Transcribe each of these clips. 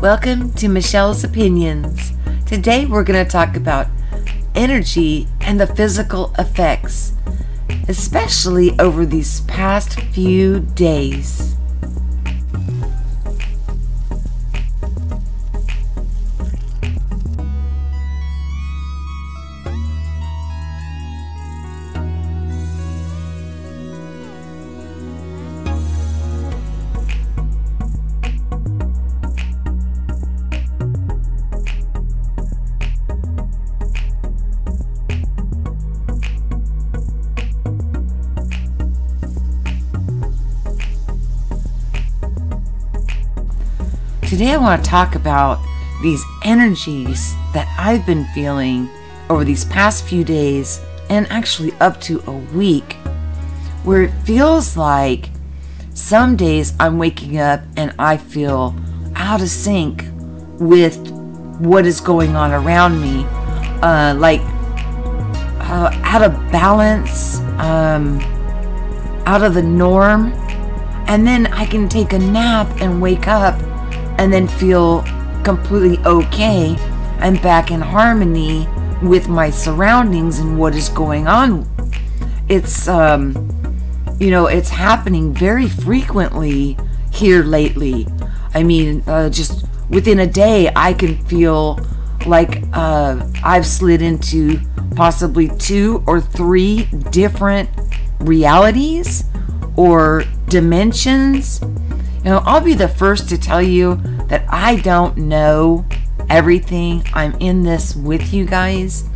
Welcome to Michelle's Opinions. Today we're going to talk about energy and the physical effects, especially over these past few days. Today I want to talk about these energies that I've been feeling over these past few days and actually up to a week, where it feels like some days I'm waking up and I feel out of sync with what is going on around me, out of balance, out of the norm, and then I can take a nap and wake up and then feel completely okay and back in harmony with my surroundings and what is going on. It's it's happening very frequently here lately. I mean, just within a day I can feel like I've slid into possibly 2 or 3 different realities or dimensions. I'll be the first to tell you that I don't know everything. I'm in this with you guys.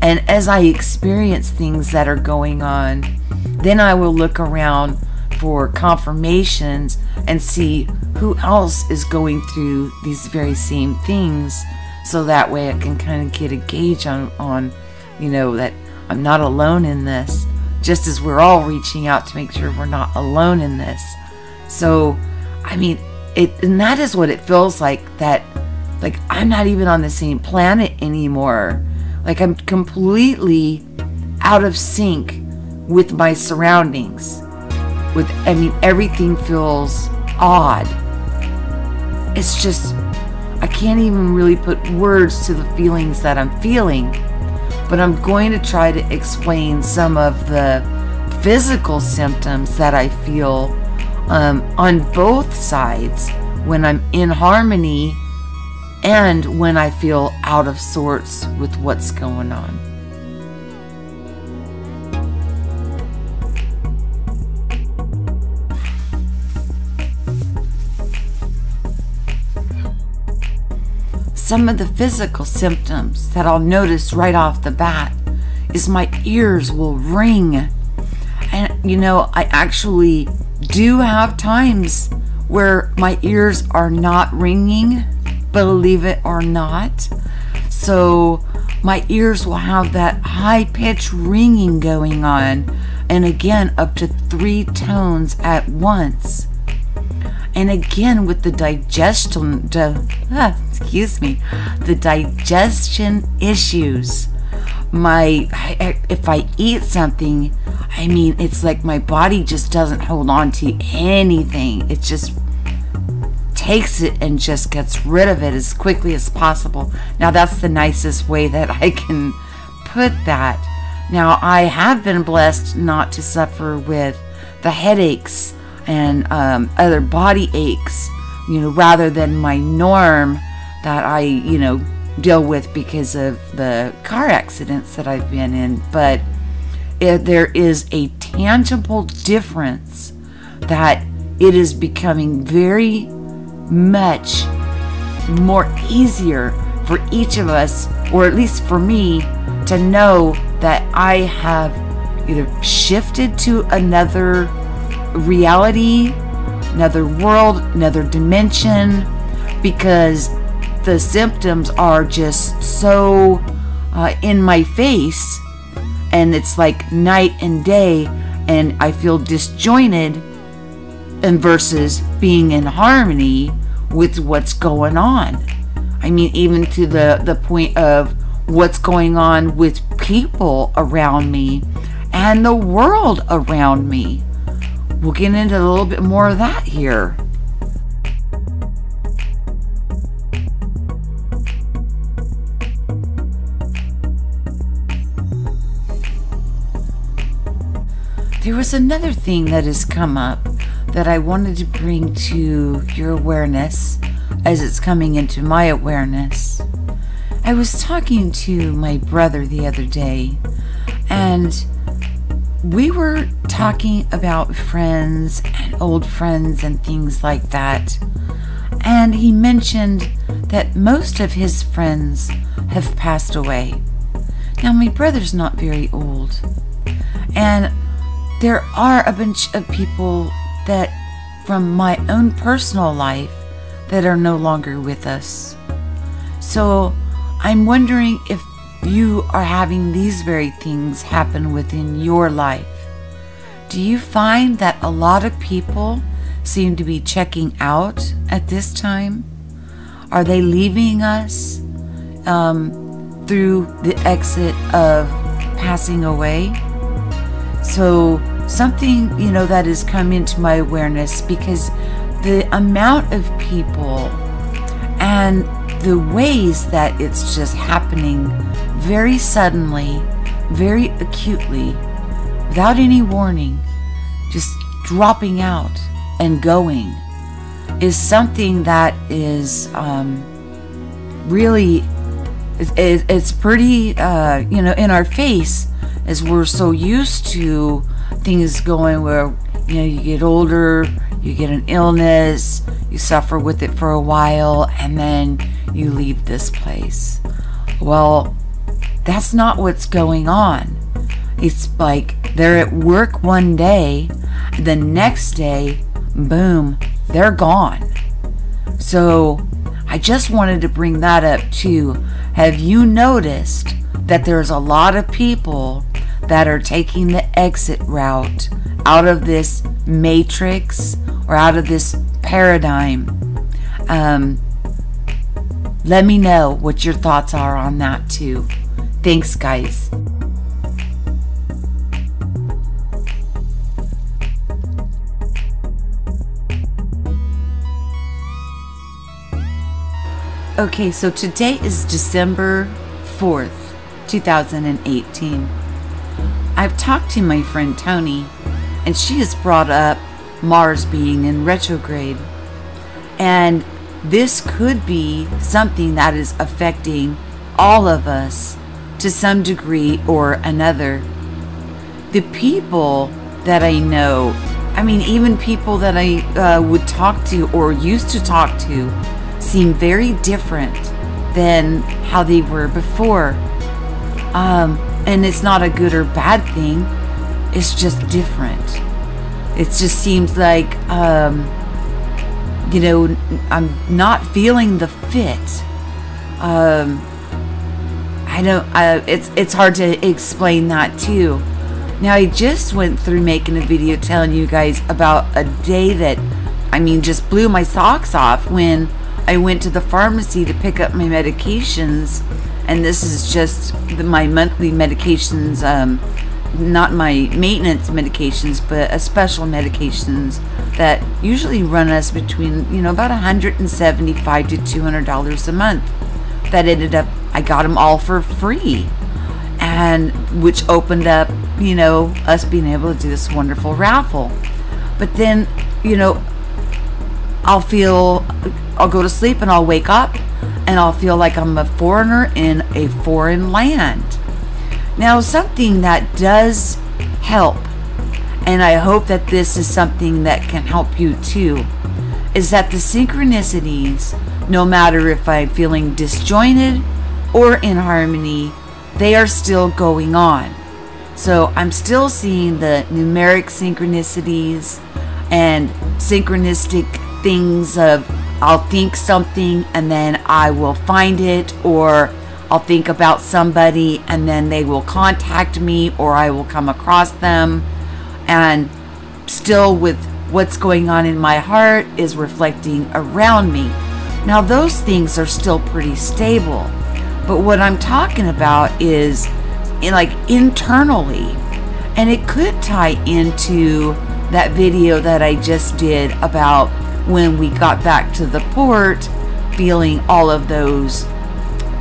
And as I experience things that are going on, then I will look around for confirmations and see who else is going through these very same things. So that way I can kind of get a gauge on that I'm not alone in this. Just as we're all reaching out to make sure we're not alone in this. So, I mean, and that is what it feels like, that like I'm not even on the same planet anymore. Like I'm completely out of sync with my surroundings. Everything feels odd. It's just, I can't even really put words to the feelings that I'm feeling, but I'm going to try to explain some of the physical symptoms that I feel on both sides, when I'm in harmony and when I feel out of sorts with what's going on. Some of the physical symptoms that I'll notice right off the bat is my ears will ring. And I actually do have times where my ears are not ringing, believe it or not. So my ears will have that high-pitched ringing going on, and again up to 3 tones at once. And again with the digestion issues, if I eat something, it's like my body just doesn't hold on to anything. It just takes it and just gets rid of it as quickly as possible. Now that's the nicest way that I can put that. Now I have been blessed not to suffer with the headaches and other body aches, rather than my norm that I, deal with because of the car accidents that I've been in. But there is a tangible difference that it is becoming very much more easier for each of us, or at least for me, to know that I have either shifted to another reality, another world, another dimension, because the symptoms are just so in my face, and it's like night and day, and I feel disjointed, and versus being in harmony with what's going on. Even to the point of what's going on with people around me and the world around me. We'll get into a little bit more of that here. There was another thing that has come up that I wanted to bring to your awareness as it's coming into my awareness. I was talking to my brother the other day, and we were talking about friends and old friends and things like that. And he mentioned that most of his friends have passed away. Now, my brother's not very old, and there are a bunch of people that from my own personal life that are no longer with us. So I'm wondering if you are having these very things happen within your life. Do you find that a lot of people seem to be checking out at this time? Are they leaving us through the exit of passing away? So something, that has come into my awareness, because the amount of people and the ways that it's just happening very suddenly, very acutely, without any warning, just dropping out and going, is something that is really, it's pretty, in our face, as we're so used to things going where, you get older, you get an illness, you suffer with it for a while, and then you leave this place. Well, that's not what's going on. It's like they're at work one day, the next day, boom, they're gone. So I just wanted to bring that up too. Have you noticed that there's a lot of people that are taking the exit route out of this matrix or out of this paradigm? Let me know what your thoughts are on that too. Thanks, guys. Okay, so today is December 4th, 2018. I've talked to my friend Tony, and she has brought up Mars being in retrograde. And this could be something that is affecting all of us to some degree or another. The people that I know, even people that I would talk to or used to talk to, seem very different than how they were before. And it's not a good or bad thing. It's just different. It just seems like, I'm not feeling the fit. It's hard to explain that too. Now, I just went through making a video telling you guys about a day that, just blew my socks off when I went to the pharmacy to pick up my medications, and this is just my monthly medications, not my maintenance medications, but a special medications that usually run us between, about $175 to $200 a month. That ended up, I got them all for free, and which opened up, us being able to do this wonderful raffle. But then, I'll go to sleep and I'll wake up and I'll feel like I'm a foreigner in a foreign land. Now, something that does help, and I hope that this is something that can help you too, is that the synchronicities, no matter if I'm feeling disjointed or in harmony, they are still going on. So I'm still seeing the numeric synchronicities and synchronistic things of I'll think something and then I will find it, or I'll think about somebody and then they will contact me, or I will come across them, and still with what's going on in my heart is reflecting around me. Now, those things are still pretty stable, but what I'm talking about is internally, and it could tie into that video that I just did about when we got back to the port, feeling all of those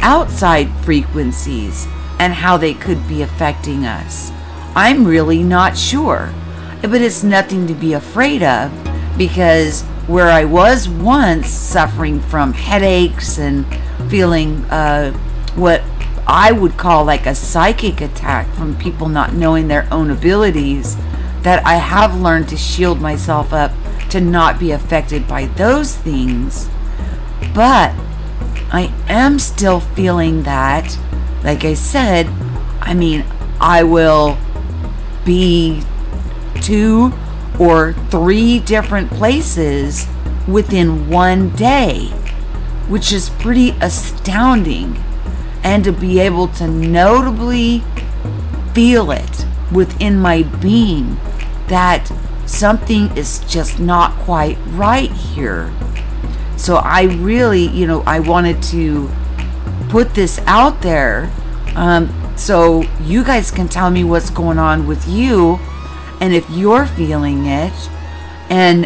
outside frequencies and how they could be affecting us. I'm really not sure. but it's nothing to be afraid of, because where I was once suffering from headaches and feeling what I would call like a psychic attack from people not knowing their own abilities, that I have learned to shield myself up to not be affected by those things. But I am still feeling that, like I said, I mean, I will be 2 or 3 different places within one day, which is pretty astounding. And to be able to notably feel it within my being that something is just not quite right here. So I really, I wanted to put this out there so you guys can tell me what's going on with you and if you're feeling it. And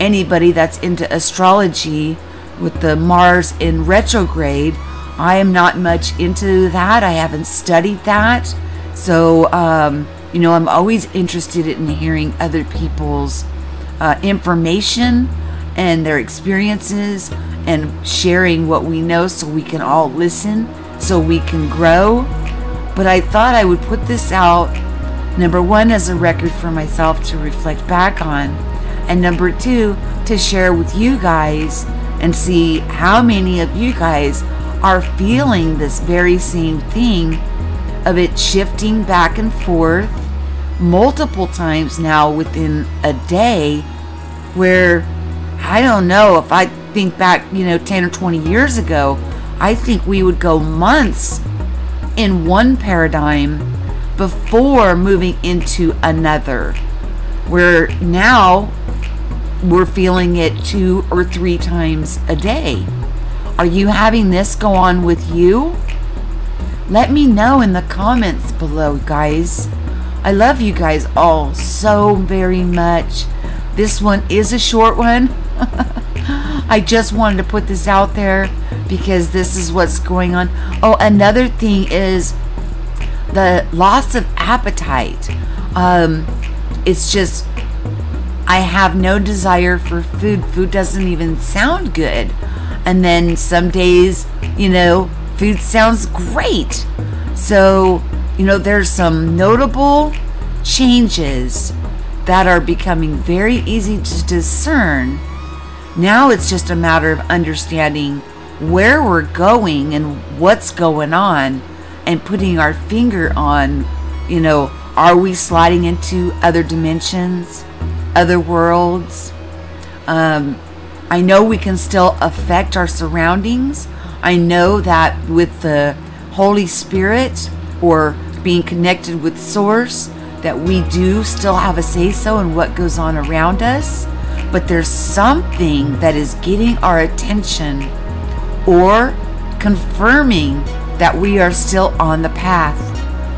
anybody that's into astrology with the Mars in retrograde, I am not much into that. I haven't studied that. So, I'm always interested in hearing other people's information and their experiences and sharing what we know so we can all listen, so we can grow. But I thought I would put this out, number 1, as a record for myself to reflect back on, and number 2, to share with you guys and see how many of you guys are feeling this very same thing of it shifting back and forth multiple times now within a day, where I don't know, if I think back 10 or 20 years ago, I think we would go months in one paradigm before moving into another, where now we're feeling it 2 or 3 times a day. Are you having this go on with you? Let me know in the comments below, guys. I love you guys all so very much. This one is a short one. I just wanted to put this out there because this is what's going on. Oh, another thing is the loss of appetite. It's just, I have no desire for food. Food doesn't even sound good. And then some days, food sounds great. So, there's some notable changes that are becoming very easy to discern. Now it's just a matter of understanding where we're going and what's going on and putting our finger on, are we sliding into other dimensions, other worlds? I know we can still affect our surroundings. I know that with the Holy Spirit, or being connected with Source, that we do still have a say-so in what goes on around us. But there's something that is getting our attention or confirming that we are still on the path.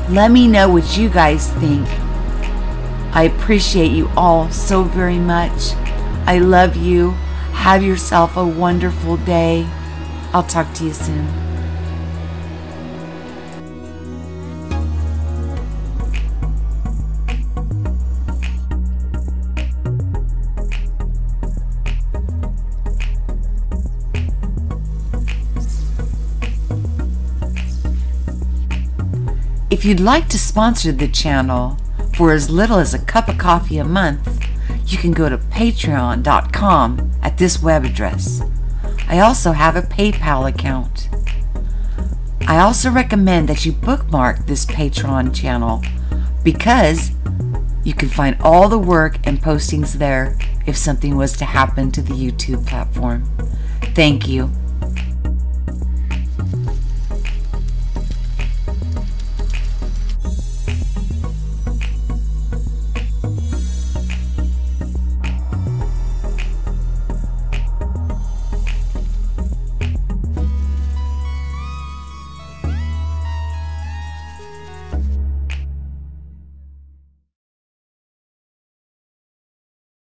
Let me know what you guys think. I appreciate you all so very much. I love you. Have yourself a wonderful day. I'll talk to you soon. If you'd like to sponsor the channel for as little as a cup of coffee a month, you can go to patreon.com at this web address. I also have a PayPal account. I also recommend that you bookmark this Patreon channel because you can find all the work and postings there if something was to happen to the YouTube platform. Thank you.